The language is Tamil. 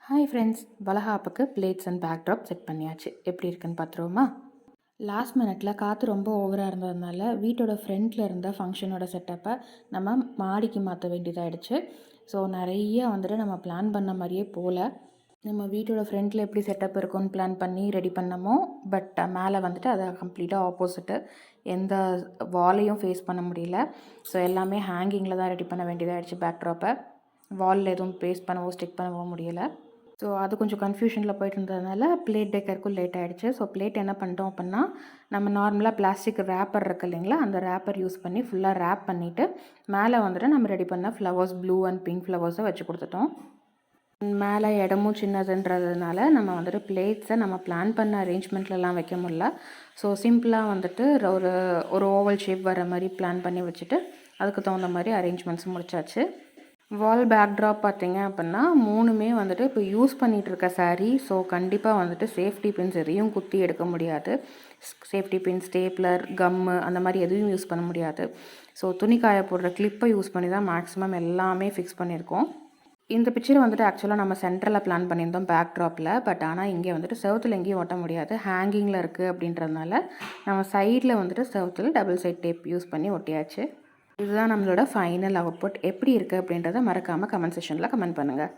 ஹாய் ஃப்ரெண்ட்ஸ், வளகாப்புக்கு பிளேட்ஸ் அண்ட் பேக்ட்ராப் செட் பண்ணியாச்சு. எப்படி இருக்குன்னு பார்த்துருவோமா? லாஸ்ட் மினிட்ல காற்று ரொம்ப ஓவராக இருந்ததுனால வீட்டோட ஃப்ரண்ட்டில் இருந்த ஃபங்க்ஷனோட செட்டப்பை நம்ம மாடிக்கு மாற்ற வேண்டியதாகிடுச்சு. ஸோ நிறைய வந்துட்டு நம்ம பிளான் பண்ண மாதிரியே போகல. நம்ம வீட்டோட ஃப்ரண்ட்டில் எப்படி செட்டப் இருக்கும்னு பிளான் பண்ணி ரெடி பண்ணமோ, பட் மேலே வந்துட்டு அதை கம்ப்ளீட்டாக ஆப்போசிட்டு எந்த வாலையும் ஃபேஸ் பண்ண முடியல. ஸோ எல்லாமே ஹேங்கிங்கில் தான் ரெடி பண்ண வேண்டியதாகிடுச்சு. பேக்ட்ராப்பை வாலில் எதுவும் பேஸ்ட் பண்ணவோ ஸ்டிக் பண்ணவோ முடியலை. ஸோ அது கொஞ்சம் கன்ஃபியூஷனில் போயிட்டு இருந்ததுனால பிளேட் டெக்கருக்கும் லேட் ஆகிடுச்சு. ஸோ பிளேட் என்ன பண்ணிட்டோம் அப்படின்னா, நம்ம நார்மலாக பிளாஸ்டிக் ரேப்பர் இருக்குது இல்லைங்களா, அந்த ரேப்பர் யூஸ் பண்ணி ஃபுல்லாக ரேப் பண்ணிவிட்டு மேலே வந்துட்டு நம்ம ரெடி பண்ண ஃப்ளவர்ஸ், ப்ளூ அண்ட் பிங்க் ஃப்ளவர்ஸை வச்சு கொடுத்துட்டோம். மேலே இடமும் சின்னதுன்றதுனால நம்ம வந்துட்டு பிளேட்ஸை நம்ம பிளான் பண்ண அரேஞ்ச்மெண்ட்லலாம் வைக்க முடியல. ஸோ சிம்பிளாக வந்துட்டு ஒரு ஒரு ஓவல் ஷேப் வர மாதிரி பிளான் பண்ணி வச்சுட்டு அதுக்கு தகுந்த மாதிரி அரேஞ்ச்மெண்ட்ஸ் முடிச்சாச்சு. வால் பேக்ட்ராப் பார்த்திங்க அப்படின்னா 3மே வந்துட்டு இப்போ யூஸ் பண்ணிகிட்ருக்க சாரீ. ஸோ கண்டிப்பாக வந்துட்டு சேஃப்டி பின்ஸ் எதையும் குத்தி எடுக்க முடியாது. சேஃப்டி பின், ஸ்டேப்லர், கம்மு அந்த மாதிரி எதுவும் யூஸ் பண்ண முடியாது. ஸோ துணி காய போடுற கிளிப்பை யூஸ் பண்ணி தான் மேக்ஸிமம் எல்லாமே ஃபிக்ஸ் பண்ணியிருக்கோம். இந்த பிக்சரை வந்துட்டு ஆக்சுவலாக நம்ம சென்டரில் பிளான் பண்ணியிருந்தோம் பேக்ட்ராப்பில். பட் ஆனால் இங்கே வந்துட்டு செவுத்தில் எங்கேயும் ஒட்ட முடியாது, ஹேங்கிங்கில் இருக்குது அப்படின்றதுனால நம்ம சைடில் வந்துட்டு செவுத்தில் டபுள் சைட் டேப் யூஸ் பண்ணி ஒட்டியாச்சு. இதுதான் நம்மளோட ஃபைனல் அவுட்புட். எப்படி இருக்குது அப்படின்றத மறக்காமல் கமெண்ட் செக்ஷனில் கமெண்ட் பண்ணுங்கள்.